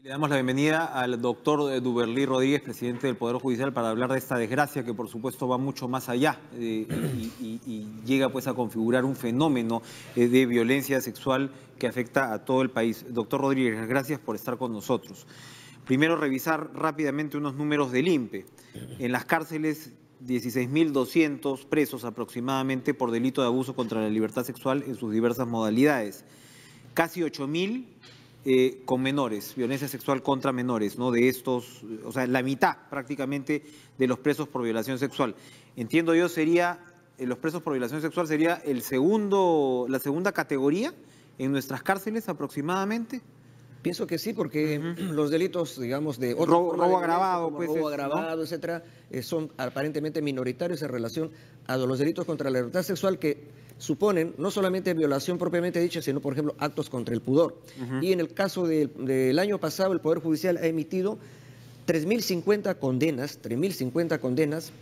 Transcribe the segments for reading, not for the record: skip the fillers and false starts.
Le damos la bienvenida al doctor Duberlí Rodríguez, presidente del Poder Judicial, para hablar de esta desgracia que por supuesto va mucho más allá y llega pues a configurar un fenómeno de violencia sexual que afecta a todo el país. Doctor Rodríguez, gracias por estar con nosotros. Primero, revisar rápidamente unos números del INPE. En las cárceles, 16.200 presos aproximadamente por delito de abuso contra la libertad sexual en sus diversas modalidades. Casi 8.000 con menores, violencia sexual contra menores, ¿no? De estos, o sea, la mitad prácticamente de los presos por violación sexual. Entiendo yo los presos por violación sexual sería la segunda categoría en nuestras cárceles aproximadamente. Pienso que sí, porque los delitos, digamos, de robo agravado, pues, robo agravado, ¿no? etcétera, son aparentemente minoritarios en relación a los delitos contra la libertad sexual que suponen no solamente violación propiamente dicha, sino, por ejemplo, actos contra el pudor. Y en el caso del año pasado, el Poder Judicial ha emitido 3.050 condenas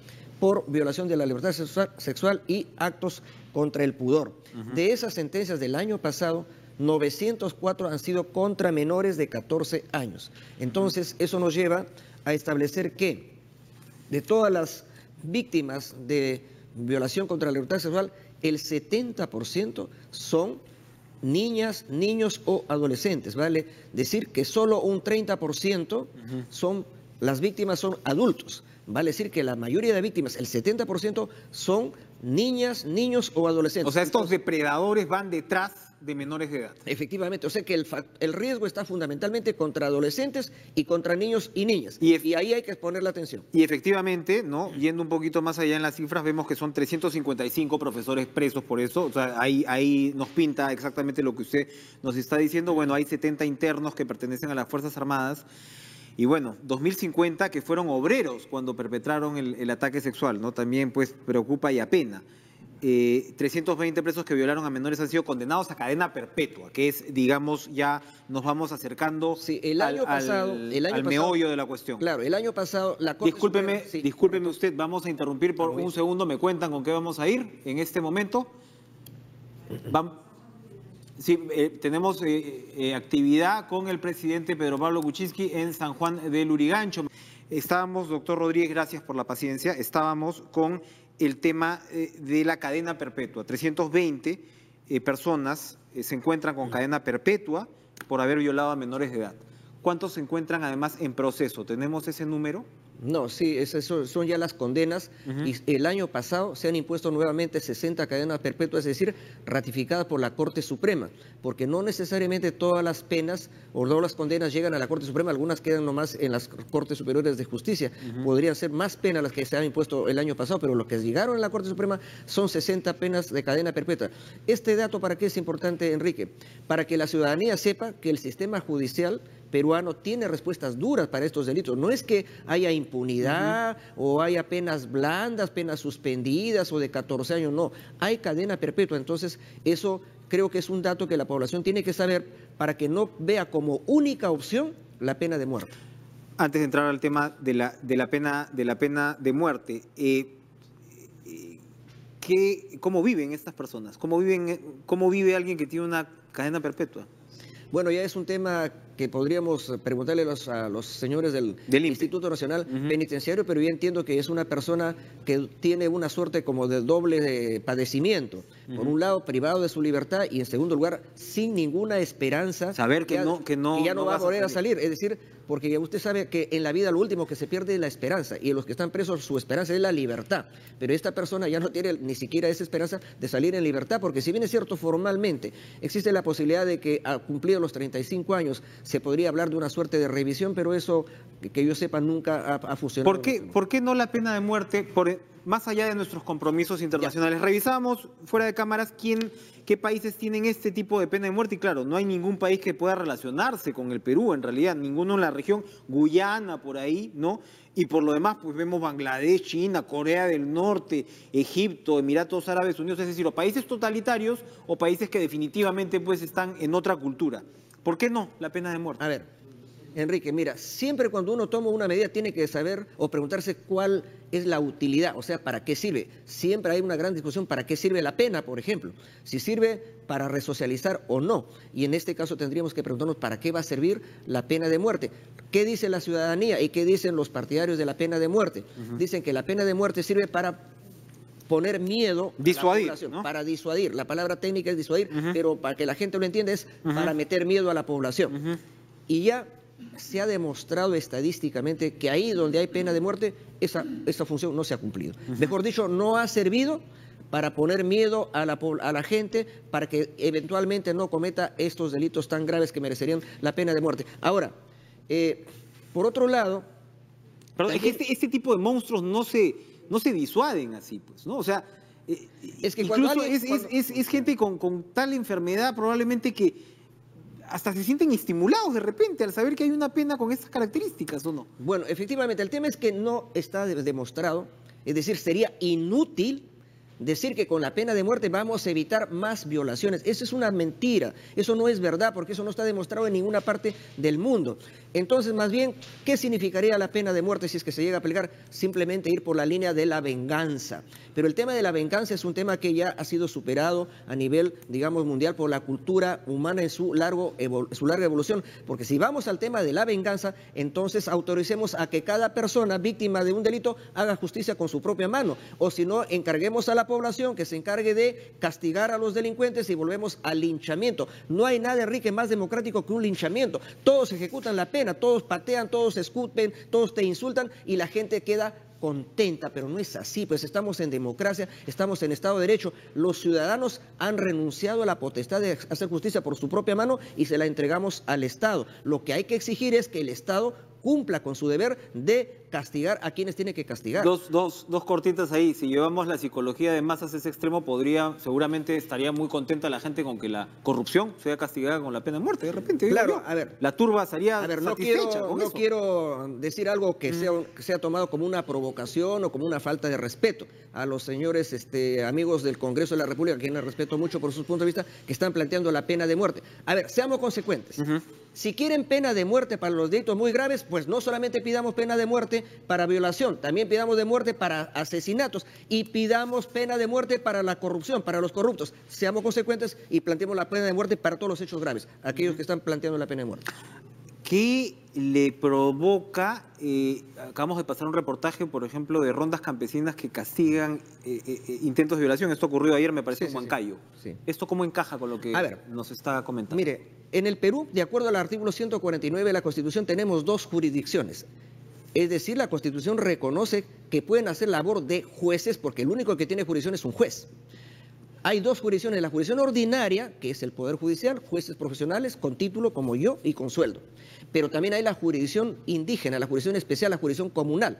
por violación de la libertad sexual y actos contra el pudor. De esas sentencias del año pasado, 904 han sido contra menores de 14 años. Entonces, eso nos lleva a establecer que de todas las víctimas de violación contra la libertad sexual, el 70% son niñas, niños o adolescentes, ¿vale? Decir que solo un 30% las víctimas son adultos. Vale decir que la mayoría de víctimas, el 70%, son niñas, niños o adolescentes. O sea, estos depredadores van detrás de menores de edad. Efectivamente, o sea que el riesgo está fundamentalmente contra adolescentes y contra niños y niñas. Y ahí hay que poner la atención. Y efectivamente, ¿no? Yendo un poquito más allá en las cifras, vemos que son 355 profesores presos por eso. O sea, ahí nos pinta exactamente lo que usted nos está diciendo. Bueno, hay 70 internos que pertenecen a las Fuerzas Armadas. Y bueno, 2.050 que fueron obreros cuando perpetraron el ataque sexual, ¿no? También pues preocupa y apena. 320 presos que violaron a menores han sido condenados a cadena perpetua, que es, digamos, ya nos vamos acercando al meollo de la cuestión. Claro, el año pasado la Corte Discúlpeme, Suprema, discúlpeme usted, vamos a interrumpir por un segundo, me cuentan con qué vamos a ir en este momento. Sí, tenemos actividad con el presidente Pedro Pablo Kuczynski en San Juan del Lurigancho. Estábamos, doctor Rodríguez, gracias por la paciencia, estábamos con el tema de la cadena perpetua. 320 personas se encuentran con cadena perpetua por haber violado a menores de edad. ¿Cuántos se encuentran además en proceso? ¿Tenemos ese número? No, sí, son ya las condenas. Y el año pasado se han impuesto nuevamente 60 cadenas perpetuas, es decir, ratificadas por la Corte Suprema, porque no necesariamente todas las penas o todas las condenas llegan a la Corte Suprema, algunas quedan nomás en las Cortes Superiores de Justicia. Podrían ser más penas las que se han impuesto el año pasado, pero lo que llegaron a la Corte Suprema son 60 penas de cadena perpetua. Este dato, ¿para qué es importante, Enrique? Para que la ciudadanía sepa que el sistema judicial peruano tiene respuestas duras para estos delitos. No es que haya impunidad o haya penas blandas, penas suspendidas o de 14 años, no. Hay cadena perpetua. Entonces, eso creo que es un dato que la población tiene que saber para que no vea como única opción la pena de muerte. Antes de entrar al tema de la pena de muerte, ¿cómo viven estas personas? ¿Cómo vive alguien que tiene una cadena perpetua? Bueno, ya es un tema que podríamos preguntarle a los señores del Instituto Nacional Penitenciario, pero yo entiendo que es una persona que tiene una suerte como de doble padecimiento. Por un lado, privado de su libertad y en segundo lugar, sin ninguna esperanza. Saber que ya no va a volver a salir. Es decir, porque ya usted sabe que en la vida lo último que se pierde es la esperanza y los que están presos su esperanza es la libertad. Pero esta persona ya no tiene ni siquiera esa esperanza de salir en libertad, porque si bien es cierto formalmente existe la posibilidad de que a cumplir los 35 años se podría hablar de una suerte de revisión, pero eso, que yo sepa, nunca ha funcionado. ¿Por qué no la pena de muerte, más allá de nuestros compromisos internacionales? Revisamos fuera de cámaras qué países tienen este tipo de pena de muerte y claro, no hay ningún país que pueda relacionarse con el Perú, en realidad, ninguno en la región, Guyana por ahí, ¿no? Y por lo demás, pues vemos Bangladesh, China, Corea del Norte, Egipto, Emiratos Árabes Unidos, es decir, o países totalitarios o países que definitivamente pues están en otra cultura. ¿Por qué no la pena de muerte? A ver, Enrique, mira, siempre cuando uno toma una medida tiene que saber o preguntarse cuál es la utilidad, o sea, ¿para qué sirve? Siempre hay una gran discusión para qué sirve la pena, por ejemplo, si sirve para resocializar o no. Y en este caso tendríamos que preguntarnos para qué va a servir la pena de muerte. ¿Qué dice la ciudadanía y qué dicen los partidarios de la pena de muerte? Dicen que la pena de muerte sirve para poner miedo disuadir, a la población, ¿no? para disuadir. La palabra técnica es disuadir, pero para que la gente lo entienda es para meter miedo a la población. Y ya se ha demostrado estadísticamente que ahí donde hay pena de muerte, esa función no se ha cumplido. Mejor dicho, no ha servido para poner miedo a la gente, para que eventualmente no cometa estos delitos tan graves que merecerían la pena de muerte. Ahora, por otro lado... Pero también, es que este tipo de monstruos no se disuaden así, pues, ¿no? O sea, es que incluso es gente con tal enfermedad probablemente que hasta se sienten estimulados de repente al saber que hay una pena con estas características, ¿o no? Bueno, efectivamente, el tema es que no está demostrado, es decir, sería inútil decir que con la pena de muerte vamos a evitar más violaciones. Eso es una mentira, eso no es verdad, porque eso no está demostrado en ninguna parte del mundo. Entonces, más bien, ¿qué significaría la pena de muerte si es que se llega a aplicar? Simplemente ir por la línea de la venganza. Pero el tema de la venganza es un tema que ya ha sido superado a nivel, digamos, mundial por la cultura humana en su larga evolución. Porque si vamos al tema de la venganza, entonces autoricemos a que cada persona víctima de un delito haga justicia con su propia mano. O si no, encarguemos a la población que se encargue de castigar a los delincuentes y volvemos al linchamiento. No hay nada, Enrique, más democrático que un linchamiento. Todos ejecutan la pena, todos patean, todos escupen, todos te insultan y la gente queda contenta, pero no es así, pues estamos en democracia, estamos en Estado de Derecho. Los ciudadanos han renunciado a la potestad de hacer justicia por su propia mano y se la entregamos al Estado. Lo que hay que exigir es que el Estado cumpla con su deber de castigar a quienes tiene que castigar. Dos cortitas ahí. Si llevamos la psicología de masas a ese extremo, seguramente estaría muy contenta la gente con que la corrupción sea castigada con la pena de muerte, de repente. Claro, a ver. La turba estaría satisfecha con eso. No quiero decir algo que sea tomado como una provocación o como una falta de respeto a los señores amigos del Congreso de la República, a quienes respeto mucho por sus puntos de vista, que están planteando la pena de muerte. A ver, seamos consecuentes. Si quieren pena de muerte para los delitos muy graves, pues no solamente pidamos pena de muerte para violación, también pidamos de muerte para asesinatos y pidamos pena de muerte para la corrupción, para los corruptos. Seamos consecuentes y planteemos la pena de muerte para todos los hechos graves, aquellos que están planteando la pena de muerte. ¿Qué le provoca? Acabamos de pasar un reportaje, por ejemplo, de rondas campesinas que castigan intentos de violación. Esto ocurrió ayer, me parece, en Huancayo. Sí. ¿Esto cómo encaja con lo que nos está comentando? Mire, en el Perú, de acuerdo al artículo 149 de la Constitución, tenemos dos jurisdicciones. Es decir, la Constitución reconoce que pueden hacer labor de jueces, porque el único que tiene jurisdicción es un juez. Hay dos jurisdicciones, la jurisdicción ordinaria, que es el Poder Judicial, jueces profesionales con título como yo y con sueldo. Pero también hay la jurisdicción indígena, la jurisdicción especial, la jurisdicción comunal.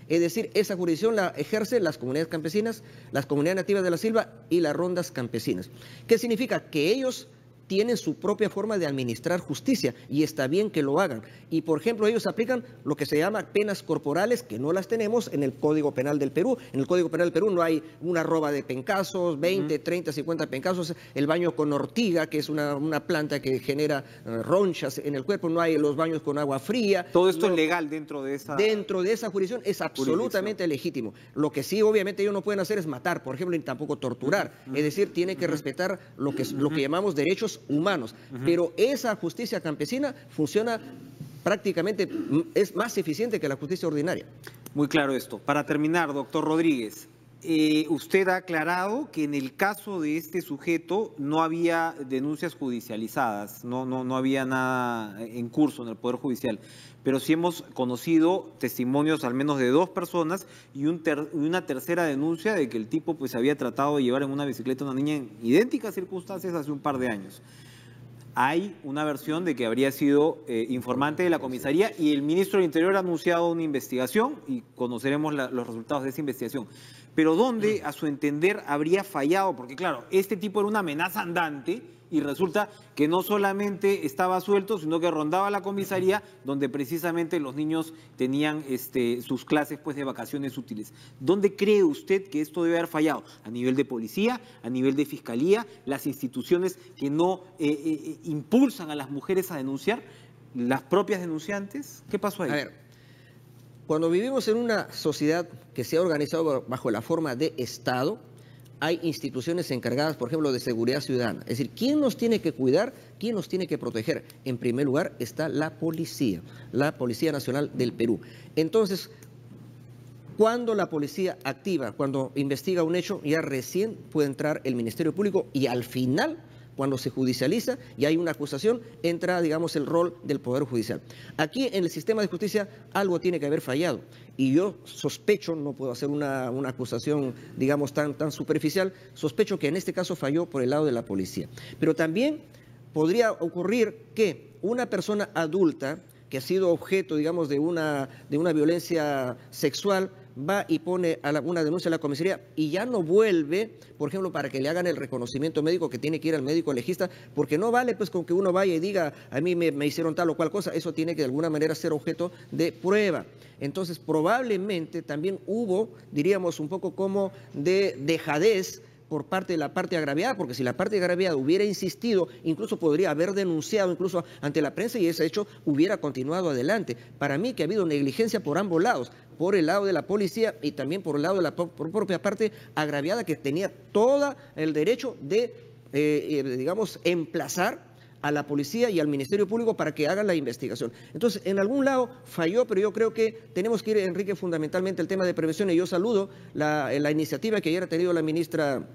Es decir, esa jurisdicción la ejercen las comunidades campesinas, las comunidades nativas de la selva y las rondas campesinas. ¿Qué significa? Que ellos tienen su propia forma de administrar justicia y está bien que lo hagan. Y, por ejemplo, ellos aplican lo que se llama penas corporales, que no las tenemos en el Código Penal del Perú. En el Código Penal del Perú no hay una roba de pencazos, 20, 30, 50 pencazos, el baño con ortiga, que es una planta que genera ronchas en el cuerpo, no hay los baños con agua fría. Todo esto es legal dentro de esa... Dentro de esa jurisdicción es absolutamente legítimo. Lo que sí, obviamente, ellos no pueden hacer es matar, por ejemplo, ni tampoco torturar. Es decir, tienen que respetar lo que llamamos derechos humanos, pero esa justicia campesina funciona prácticamente, es más eficiente que la justicia ordinaria. Muy claro esto. Para terminar, doctor Rodríguez, usted ha aclarado que en el caso de este sujeto no había denuncias judicializadas, no había nada en curso en el Poder Judicial, pero sí hemos conocido testimonios al menos de dos personas y una tercera denuncia de que el tipo pues había tratado de llevar en una bicicleta a una niña en idénticas circunstancias hace un par de años. Hay una versión de que habría sido informante de la comisaría y el ministro del Interior ha anunciado una investigación y conoceremos los resultados de esa investigación. Pero ¿dónde, a su entender, habría fallado? Porque claro, este tipo era una amenaza andante y resulta que no solamente estaba suelto, sino que rondaba la comisaría donde precisamente los niños tenían sus clases pues, de vacaciones útiles. ¿Dónde cree usted que esto debe haber fallado? ¿A nivel de policía, a nivel de fiscalía, las instituciones que no impulsan a las mujeres a denunciar? las propias denunciantes? ¿Qué pasó ahí? A ver, cuando vivimos en una sociedad que se ha organizado bajo la forma de Estado, hay instituciones encargadas, por ejemplo, de seguridad ciudadana. Es decir, ¿quién nos tiene que cuidar? ¿Quién nos tiene que proteger? En primer lugar está la Policía Nacional del Perú. Entonces, cuando la policía activa, cuando investiga un hecho, ya recién puede entrar el Ministerio Público y al final, cuando se judicializa y hay una acusación, entra, digamos, el rol del Poder Judicial. Aquí en el sistema de justicia algo tiene que haber fallado y yo sospecho, no puedo hacer una acusación, digamos, tan superficial, sospecho que en este caso falló por el lado de la policía. Pero también podría ocurrir que una persona adulta que ha sido objeto, digamos, de una violencia sexual, va y pone una denuncia a la comisaría y ya no vuelve, por ejemplo, para que le hagan el reconocimiento médico que tiene que ir al médico legista, porque no vale pues con que uno vaya y diga, a mí me hicieron tal o cual cosa, eso tiene que de alguna manera ser objeto de prueba. Entonces, probablemente también hubo, diríamos, un poco como de dejadez por parte de la parte agraviada, porque si la parte agraviada hubiera insistido, incluso podría haber denunciado incluso ante la prensa y ese hecho hubiera continuado adelante. Para mí que ha habido negligencia por ambos lados, por el lado de la policía y también por el lado de la propia parte agraviada que tenía todo el derecho de, digamos, emplazar a la policía y al Ministerio Público para que hagan la investigación. Entonces, en algún lado falló, pero yo creo que tenemos que ir, Enrique, fundamentalmente el tema de prevención y yo saludo la iniciativa que ayer ha tenido la ministra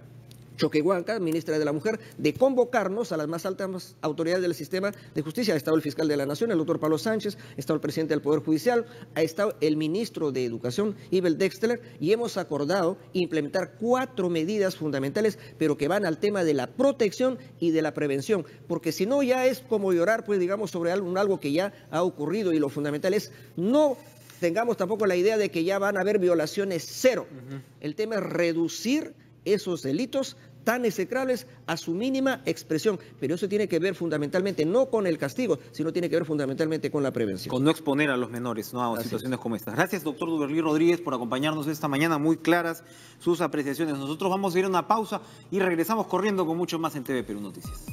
Choquehuanca, ministra de la Mujer, de convocarnos a las más altas autoridades del sistema de justicia. Ha estado el fiscal de la Nación, el doctor Pablo Sánchez, ha estado el presidente del Poder Judicial, ha estado el ministro de Educación, Ibel Dexteler, y hemos acordado implementar 4 medidas fundamentales, pero que van al tema de la protección y de la prevención, porque si no ya es como llorar, pues digamos, sobre algo que ya ha ocurrido, y lo fundamental es no tengamos tampoco la idea de que ya van a haber violaciones cero. El tema es reducir esos delitos tan execrables a su mínima expresión, pero eso tiene que ver fundamentalmente no con el castigo, sino tiene que ver fundamentalmente con la prevención. Con no exponer a los menores, ¿no?, a situaciones como estas. Gracias, doctor Duberlí Rodríguez, por acompañarnos esta mañana, muy claras sus apreciaciones. Nosotros vamos a ir a una pausa y regresamos corriendo con mucho más en TV Perú Noticias.